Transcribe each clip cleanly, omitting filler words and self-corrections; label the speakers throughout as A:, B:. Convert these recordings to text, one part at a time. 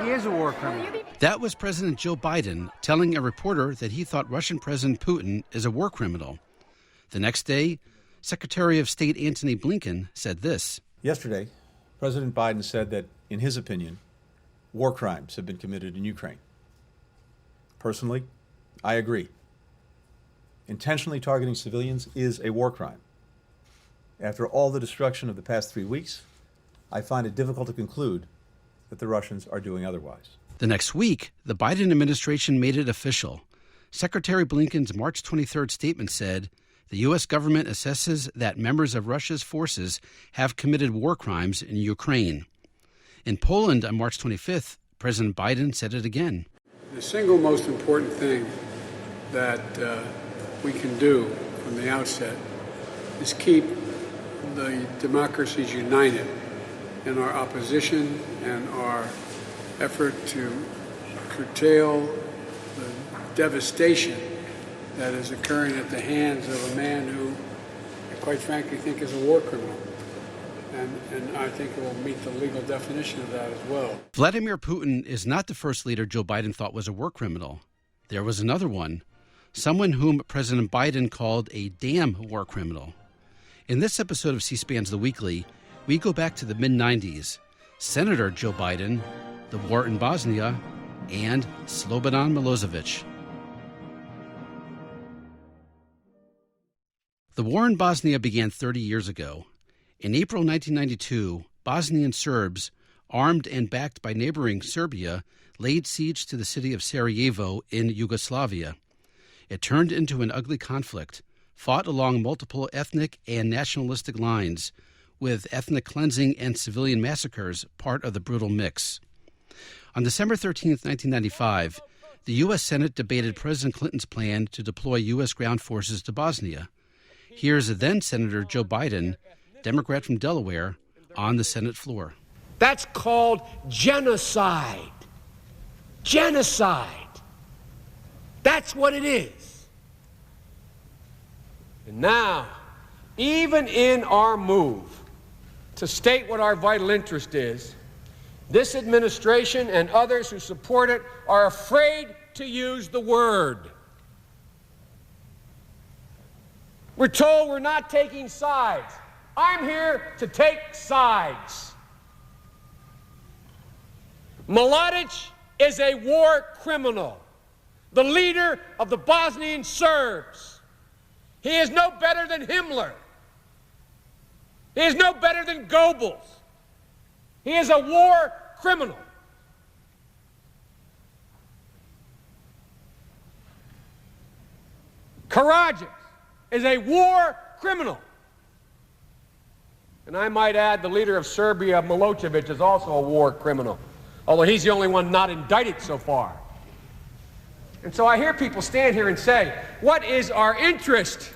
A: He is a war criminal.
B: That was President Joe Biden telling a reporter that he thought Russian President Putin is a war criminal. The next day, Secretary of State Antony Blinken said this.
C: Yesterday, President Biden said that, in his opinion, war crimes have been committed in Ukraine. Personally, I agree. Intentionally targeting civilians is a war crime. After all the destruction of the past 3 weeks, I find it difficult to conclude that the Russians are doing otherwise.
B: The next week, the Biden administration made it official. Secretary Blinken's March 23rd statement said, the U.S. government assesses that members of Russia's forces have committed war crimes in Ukraine. In Poland on March 25th, President Biden said it again.
D: The single most important thing that we can do from the outset is keep the democracies united in our opposition and our effort to curtail the devastation that is occurring at the hands of a man who, I quite frankly, think is a war criminal. And I think it will meet the legal definition of that as well.
B: Vladimir Putin is not the first leader Joe Biden thought was a war criminal. There was another one, someone whom President Biden called a damn war criminal. In this episode of C-SPAN's The Weekly, we go back to the mid-90s, Senator Joe Biden, the war in Bosnia, and Slobodan Milosevic. The war in Bosnia began 30 years ago. In April 1992, Bosnian Serbs, armed and backed by neighboring Serbia, laid siege to the city of Sarajevo in Yugoslavia. It turned into an ugly conflict, fought along multiple ethnic and nationalistic lines, with ethnic cleansing and civilian massacres part of the brutal mix. On December 13, 1995, the U.S. Senate debated President Clinton's plan to deploy U.S. ground forces to Bosnia. Here's then-Senator Joe Biden, Democrat from Delaware, on the Senate floor.
E: That's called genocide. Genocide. That's what it is. And now, even in our move to state what our vital interest is, this administration and others who support it are afraid to use the word. We're told we're not taking sides. I'm here to take sides. Mladic is a war criminal, the leader of the Bosnian Serbs. He is no better than Himmler. He is no better than Goebbels. He is a war criminal. Karadzic is a war criminal. And I might add, the leader of Serbia, Milosevic, is also a war criminal, although he's the only one not indicted so far. And so I hear people stand here and say, what is our interest?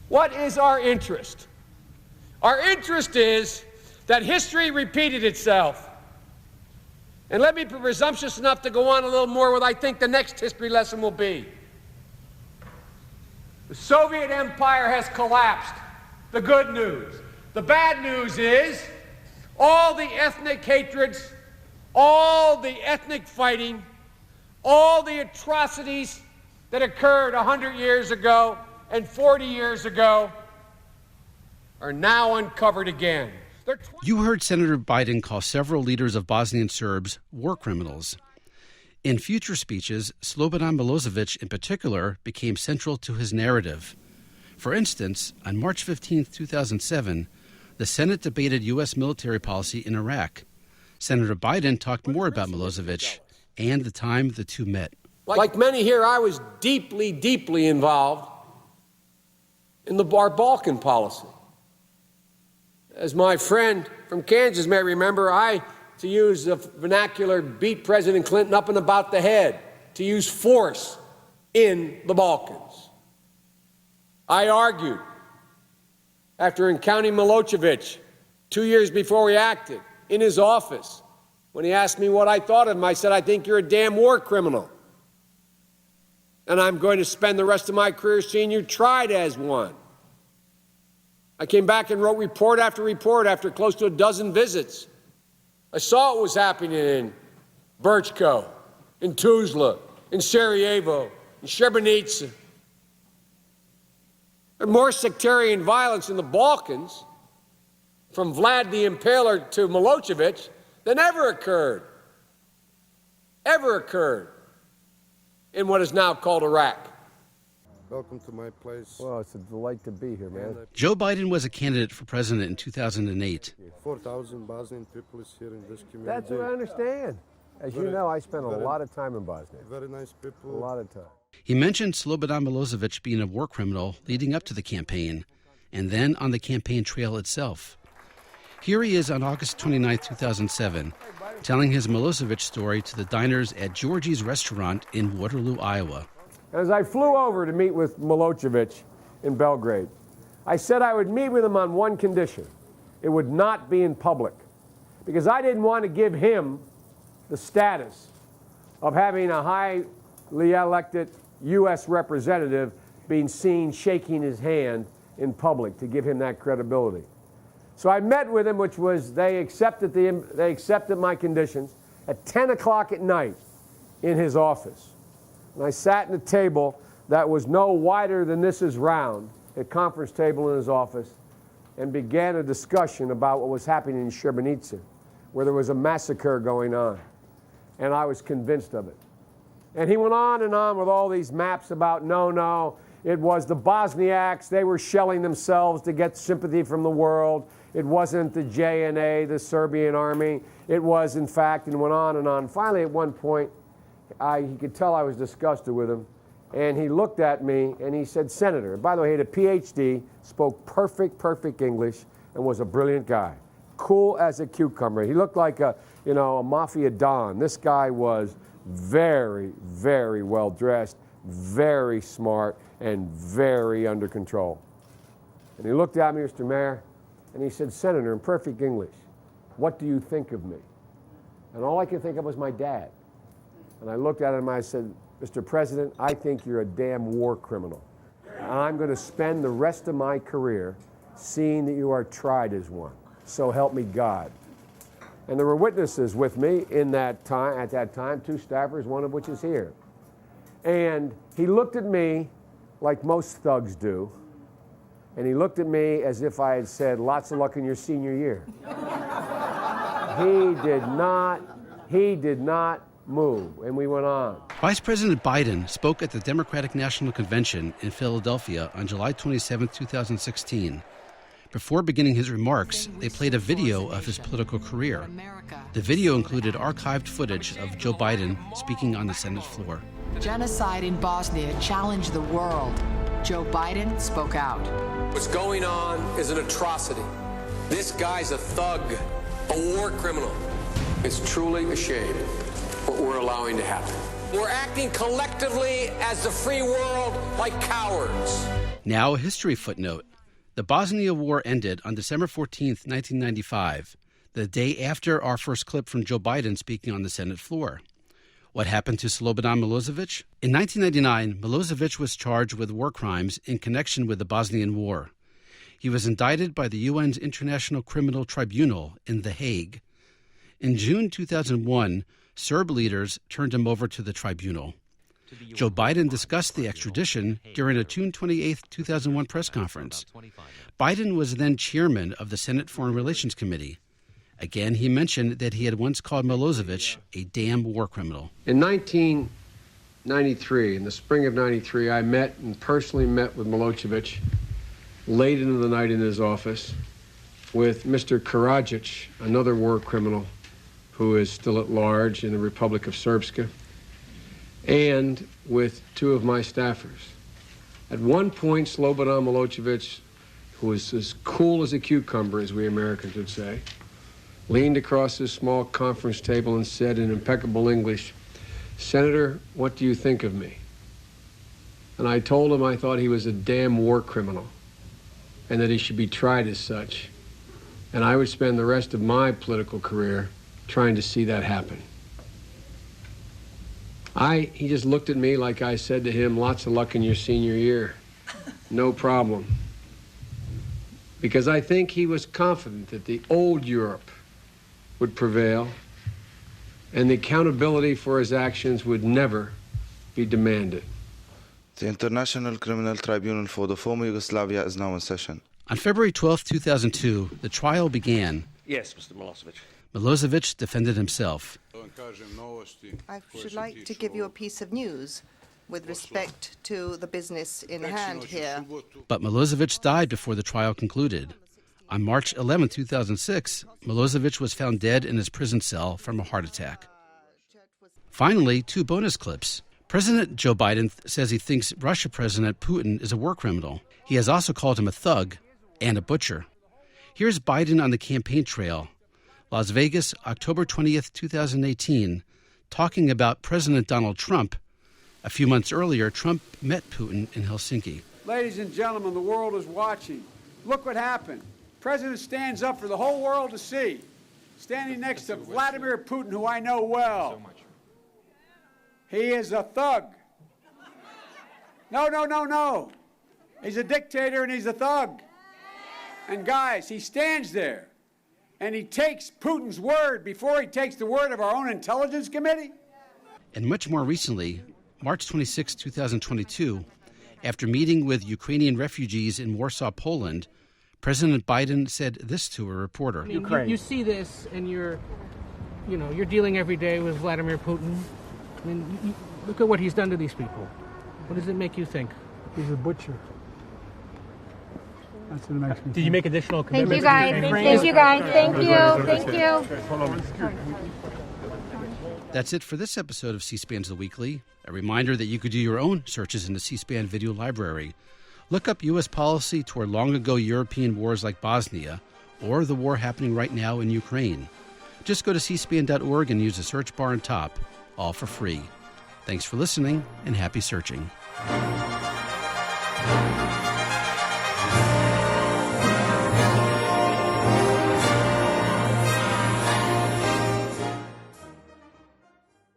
E: What is our interest? Our interest is that history repeated itself. And let me be presumptuous enough to go on a little more what I think the next history lesson will be. The Soviet Empire has collapsed. The good news. The bad news is all the ethnic hatreds, all the ethnic fighting, all the atrocities that occurred 100 years ago and 40 years ago are now uncovered again.
B: You heard Senator Biden call several leaders of Bosnian Serbs war criminals. In future speeches, Slobodan Milosevic in particular became central to his narrative. For instance, on March 15, 2007, the Senate debated U.S. military policy in Iraq. Senator Biden talked more about Milosevic and the time the two met.
E: Like many here, I was deeply, deeply involved in our Balkan policy. As my friend from Kansas may remember, I, to use the vernacular, beat President Clinton up and about the head to use force in the Balkans. I argued after encountering Milosevic 2 years before we acted in his office. When he asked me what I thought of him, I said, I think you're a damn war criminal. And I'm going to spend the rest of my career seeing you tried as one. I came back and wrote report after close to a dozen visits. I saw what was happening in Berchko, in Tuzla, in Sarajevo, in Srebrenica. And more sectarian violence in the Balkans, from Vlad the Impaler to Milosevic, than ever occurred in what is now called Iraq.
A: Welcome to my place.
F: Well, it's a delight to be here, man.
B: Joe Biden was a candidate for president in 2008.
A: 4,000 Bosnian people is here in this community.
F: That's what I understand. As you know, I spent a lot of time in Bosnia.
A: Very nice people.
F: A lot of time.
B: He mentioned Slobodan Milosevic being a war criminal leading up to the campaign, and then on the campaign trail itself. Here he is on August 29, 2007, telling his Milosevic story to the diners at Georgie's restaurant in Waterloo, Iowa.
E: As I flew over to meet with Milosevic in Belgrade, I said I would meet with him on one condition. It would not be in public, because I didn't want to give him the status of having a highly elected U.S. representative being seen shaking his hand in public, to give him that credibility. So I met with him, which was they accepted my conditions at 10 o'clock at night in his office. And I sat at a table that was no wider than this is round, a conference table in his office, and began a discussion about what was happening in Srebrenica, where there was a massacre going on. And I was convinced of it. And he went on and on with all these maps about, no, it was the Bosniaks, they were shelling themselves to get sympathy from the world. It wasn't the JNA, the Serbian army. It was, in fact, and went on and on. Finally, at one point, he could tell I was disgusted with him. And he looked at me and he said, Senator, by the way, he had a PhD, spoke perfect English, and was a brilliant guy. Cool as a cucumber. He looked like a mafia don. This guy was very, very well dressed, very smart, and very under control. And he looked at me, Mr. Mayor, and he said, Senator, in perfect English, what do you think of me? And all I could think of was my dad. And I looked at him and I said, Mr. President, I think you're a damn war criminal. And I'm going to spend the rest of my career seeing that you are tried as one. So help me God. And there were witnesses with me at that time, 2 staffers, one of which is here. And he looked at me like most thugs do, and he looked at me as if I had said, lots of luck in your senior year. He did not move, and we went on.
B: Vice President Biden spoke at the Democratic National Convention in Philadelphia on July 27, 2016. Before beginning his remarks, they played a video of his political career. The video included archived footage of Joe Biden speaking on the Senate floor.
G: Genocide in Bosnia challenged the world. Joe Biden spoke out.
E: What's going on is an atrocity. This guy's a thug, a war criminal. It's truly a shame what we're allowing to happen. We're acting collectively as the free world like cowards.
B: Now a history footnote. The Bosnia War ended on December 14, 1995, the day after our first clip from Joe Biden speaking on the Senate floor. What happened to Slobodan Milosevic? In 1999, Milosevic was charged with war crimes in connection with the Bosnian War. He was indicted by the UN's International Criminal Tribunal in The Hague. In June 2001, Serb leaders turned him over to the tribunal. Joe Biden discussed the extradition during a June 28, 2001 press conference. Biden was then chairman of the Senate Foreign Relations Committee. Again, he mentioned that he had once called Milosevic a damn war criminal.
E: In 1993, in the spring of 93, I personally met with Milosevic late into the night in his office with Mr. Karadzic, another war criminal who is still at large in the Republic of Srpska, and with 2 of my staffers. At one point, Slobodan Milosevic, who was as cool as a cucumber, as we Americans would say, leaned across this small conference table and said in impeccable English, Senator, what do you think of me? And I told him I thought he was a damn war criminal and that he should be tried as such. And I would spend the rest of my political career trying to see that happen. He just looked at me like I said to him, lots of luck in your senior year. No problem. Because I think he was confident that the old Europe would prevail and the accountability for his actions would never be demanded.
H: The International Criminal Tribunal for the former Yugoslavia is now in session.
B: On February 12, 2002, the trial began.
I: Yes, Mr. Milosevic.
B: Milosevic defended himself.
J: I should like to give you a piece of news with respect to the business in hand here.
B: But Milosevic died before the trial concluded. On March 11, 2006, Milosevic was found dead in his prison cell from a heart attack. Finally, 2 bonus clips. President Joe Biden says he thinks Russia President Putin is a war criminal. He has also called him a thug and a butcher. Here's Biden on the campaign trail, Las Vegas, October 20th, 2018, talking about President Donald Trump. A few months earlier, Trump met Putin in Helsinki.
D: Ladies and gentlemen, the world is watching. Look what happened. The president stands up for the whole world to see, standing next to Vladimir Putin, who I know well. He is a thug. No. He's a dictator and he's a thug. And guys, he stands there and he takes Putin's word before he takes the word of our own intelligence committee.
B: And much more recently, March 26, 2022, after meeting with Ukrainian refugees in Warsaw, Poland, President Biden said this to a reporter.
K: I mean, you see this and you're dealing every day with Vladimir Putin. I mean, look at what he's done to these people. What does it make you think?
L: He's a butcher. That's what it makes me think.
K: Did you make additional commitments?
M: Thank you, guys. Thank you.
B: That's it for this episode of C-SPAN's The Weekly. A reminder that you could do your own searches in the C-SPAN video library. Look up U.S. policy toward long-ago European wars like Bosnia or the war happening right now in Ukraine. Just go to cspan.org and use the search bar on top, all for free. Thanks for listening and happy searching.